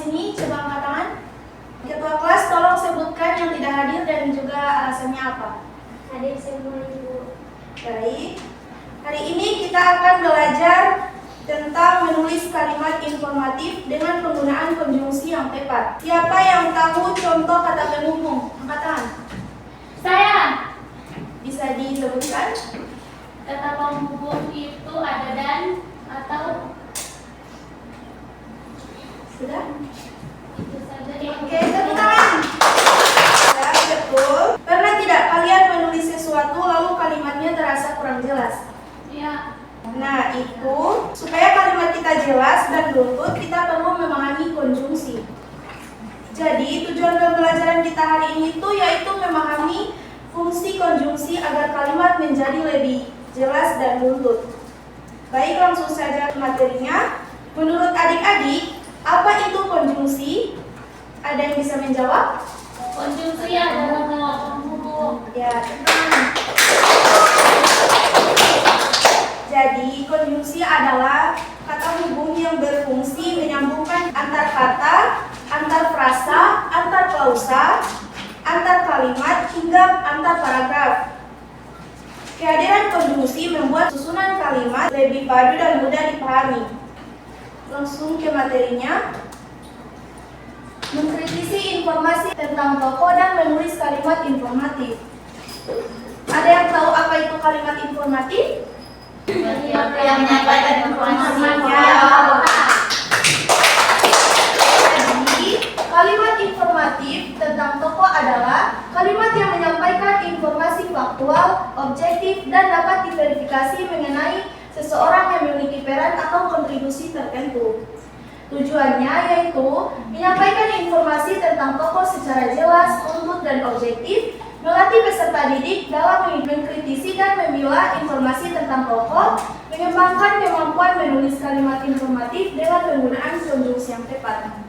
sini? Coba angkat tangan. Ketua kelas, tolong sebutkan yang tidak hadir dan juga alasannya apa. Hadir semua Ibu. Baik. Hari ini kita akan belajar tentang menulis kalimat informatif dengan penggunaan konjungsi yang tepat. Siapa yang tahu contoh kata penghubung? Angkat tangan. Saya. Bisa disebutkan? Kata penghubung itu ada dan atau Sudah? itu saja. Oke, tepuk tangan. Ya, betul. Pernah tidak kalian menulis sesuatu lalu kalimatnya terasa kurang jelas? Ya. Nah, itu supaya kalimat kita jelas dan beruntut, kita perlu memahami konjungsi. Jadi, tujuan pembelajaran kita hari ini itu yaitu memahami fungsi konjungsi agar kalimat menjadi lebih jelas dan beruntut. Baik, langsung saja ke materinya. Menurut adik-adik, apa itu konjungsi? Ada yang bisa menjawab? Konjungsi adalah kata penghubung. Ya, teman. Jadi, konjungsi adalah kata hubung yang berfungsi menyambungkan antar kata, antar frasa, antar klausa, antar kalimat, hingga antar paragraf. Kehadiran konjungsi membuat susunan kalimat lebih padu dan mudah dipahami. Langsung ke materinya. Mengkritisi informasi tentang tokoh dan menulis kalimat informatif. Ada yang tahu apa itu kalimat informatif? Yang menyampaikan informasi. Jadi, kalimat informatif tentang tokoh adalah kalimat yang menyampaikan informasi faktual, objektif, dan dapat diverifikasi mengenai seseorang yang memiliki peran atau kontribusi tertentu. Tujuannya yaitu menyampaikan informasi tentang tokoh secara jelas, runtut, dan objektif, melatih peserta didik dalam mengkritisi dan memilah informasi tentang tokoh, mengembangkan kemampuan menulis kalimat informatif dengan penggunaan konjungsi yang tepat.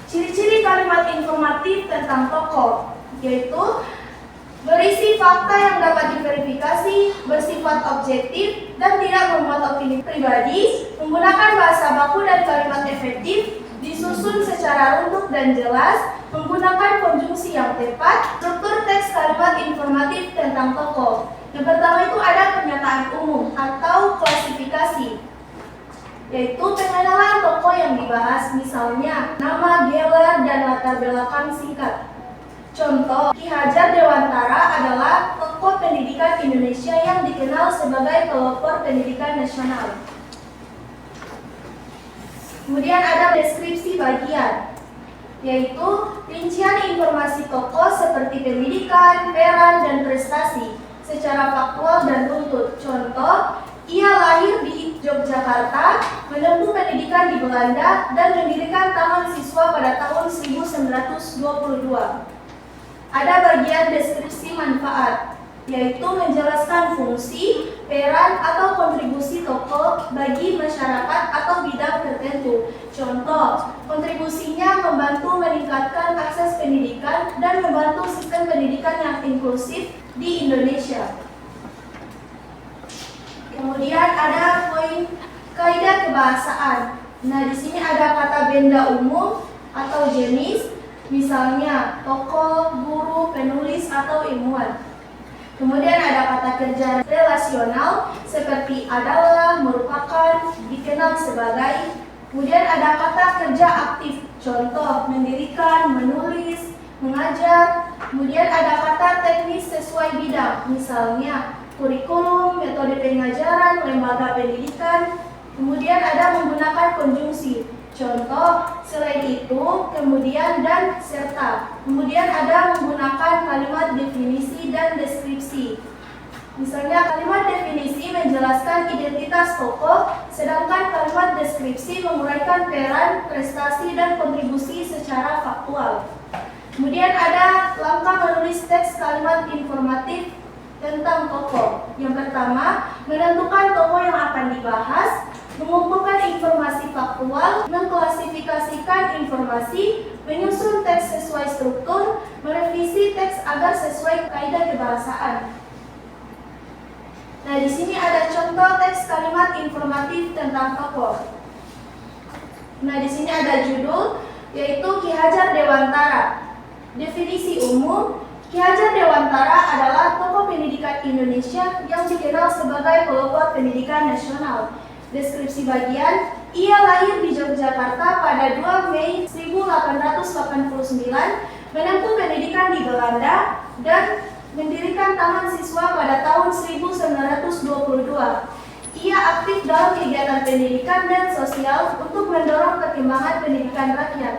Ciri-ciri kalimat informatif tentang tokoh yaitu berisi fakta yang dapat diverifikasi, bersifat objektif, dan tidak memuat opini pribadi, menggunakan bahasa baku dan kalimat efektif, disusun secara runtut dan jelas, menggunakan konjungsi yang tepat, struktur teks kalimat informatif tentang tokoh. Yang pertama itu ada pernyataan umum atau klasifikasi, yaitu pengenalan tokoh yang dibahas, misalnya nama, gelar, dan latar belakang singkat. Contoh, Ki Hajar Dewantara adalah tokoh pendidikan Indonesia yang dikenal sebagai pelopor pendidikan nasional. Kemudian ada deskripsi bagian, yaitu rincian informasi tokoh seperti pendidikan, peran, dan prestasi secara faktual dan runtut. Contoh, ia lahir di Yogyakarta, menempuh pendidikan di Belanda, dan mendirikan Taman Siswa pada tahun 1922. Ada bagian deskripsi manfaat, yaitu menjelaskan fungsi, peran, atau kontribusi tokoh bagi masyarakat atau bidang tertentu. Contoh, kontribusinya membantu meningkatkan akses pendidikan dan membantu sistem pendidikan yang inklusif di Indonesia. Kemudian ada poin kaidah kebahasaan. Nah, di sini ada kata benda umum atau jenis, misalnya tokoh, guru, penulis, atau ilmuwan. Kemudian ada kata kerja relasional seperti adalah, merupakan, dikenal sebagai. Kemudian ada kata kerja aktif, contoh mendirikan, menulis, mengajar. Kemudian ada kata teknis sesuai bidang, misalnya kurikulum, metode pengajaran, lembaga pendidikan. Kemudian ada menggunakan konjungsi, contoh selain itu, kemudian, dan serta. Kemudian ada menggunakan kalimat definisi dan deskripsi. Misalnya kalimat definisi menjelaskan identitas tokoh, sedangkan kalimat deskripsi menguraikan peran, prestasi, dan kontribusi secara faktual. Kemudian ada langkah menulis teks kalimat informatif tentang tokoh. Yang pertama, menentukan tokoh yang akan dibahas, mengumpulkan informasi faktual, mengklasifikasikan informasi, menyusun teks sesuai struktur, merevisi teks agar sesuai kaidah kebahasaan. Nah, di sini ada contoh teks kalimat informatif tentang tokoh. Nah, di sini ada judul yaitu Ki Hajar Dewantara. Definisi umum, Ki Hajar Dewantara adalah tokoh pendidikan Indonesia yang dikenal sebagai pelopor pendidikan nasional. Deskripsi bagian, ia lahir di Yogyakarta pada 2 Mei 1889, menempuh pendidikan di Belanda, dan mendirikan Taman Siswa pada tahun 1922. Ia aktif dalam kegiatan pendidikan dan sosial untuk mendorong perkembangan pendidikan rakyat.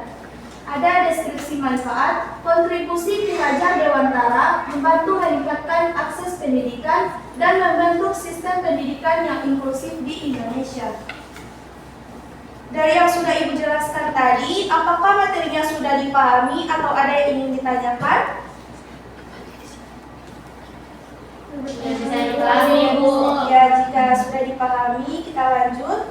Ada deskripsi manfaat, kontribusi Ki Hajar Dewantara membantu meningkatkan akses pendidikan dan membentuk sistem pendidikan yang inklusif di Indonesia. Dari yang sudah Ibu jelaskan tadi, apakah materinya sudah dipahami atau ada yang ingin ditanyakan? Bisa dipahami, Bu. Ya, jika sudah dipahami, kita lanjut.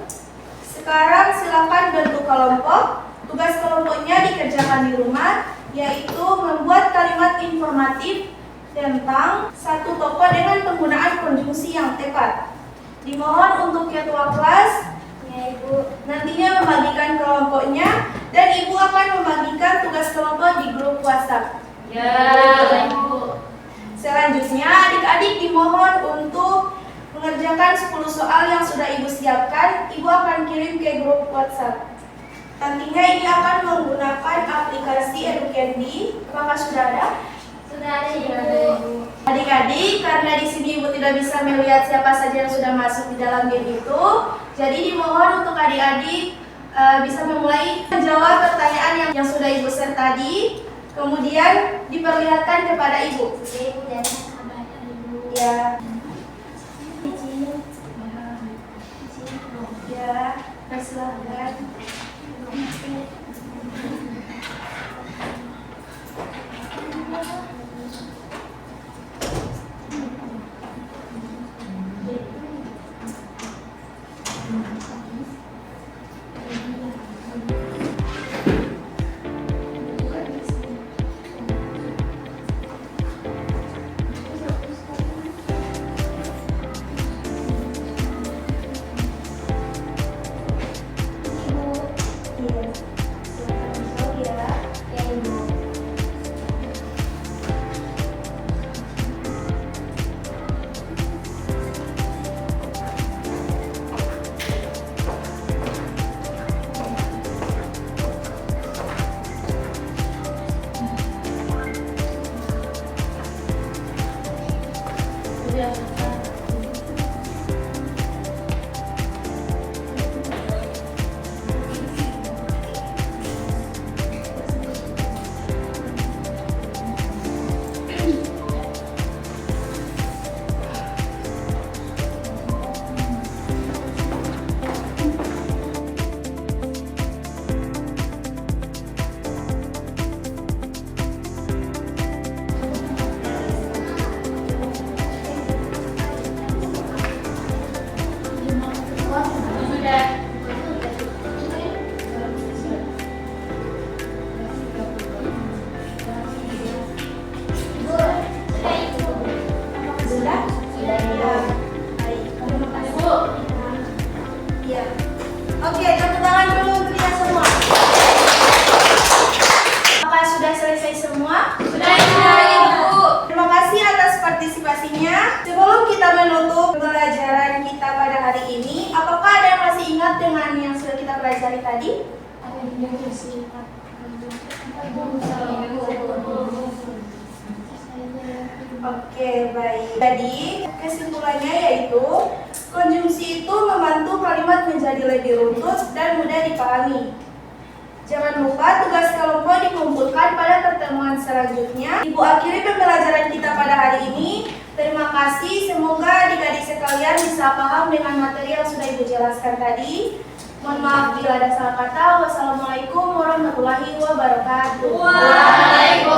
Sekarang silakan bentuk kelompok. Tugas kelompoknya dikerjakan di rumah, yaitu membuat kalimat informatif tentang satu tokoh dengan penggunaan konjungsi yang tepat. Dimohon untuk ketua kelas, ya Ibu, nantinya membagikan kelompoknya dan Ibu akan membagikan tugas kelompok di grup WhatsApp. Ya, baik, Bu. Selanjutnya, adik-adik dimohon untuk mengerjakan 10 soal yang sudah Ibu siapkan. Ibu akan kirim ke grup WhatsApp. Nantinya ini akan menggunakan aplikasi EduCandy. Apakah sudah ada? Sudah ada, Ibu. Adik-adik, karena di sini Ibu tidak bisa melihat siapa saja yang sudah masuk di dalam game itu, jadi dimohon untuk adik-adik bisa memulai menjawab pertanyaan yang sudah Ibu share tadi, kemudian diperlihatkan kepada Ibu. Ibu jangan kebanyakan, Ibu. Ya. Ya, persilahkan. Oke, tepuk tangan dulu untuk kita semua. Apakah sudah selesai semua? Sudah, Ibu. Terima kasih atas partisipasinya. Sebelum kita menutup pembelajaran kita pada hari ini, apakah ada yang masih ingat dengan yang sudah kita pelajari tadi? Oke, baik. Jadi, kesimpulannya yaitu konjungsi itu membantu kalimat menjadi lebih runtut dan mudah dipahami. Jangan lupa tugas kelompok dikumpulkan pada pertemuan selanjutnya. Ibu akhiri pembelajaran kita pada hari ini. Terima kasih, semoga adik-adik sekalian bisa paham dengan materi yang sudah Ibu jelaskan tadi. Mohon maaf bila ada salah kata. Wassalamualaikum warahmatullahi wabarakatuh. Waalaikumsalam.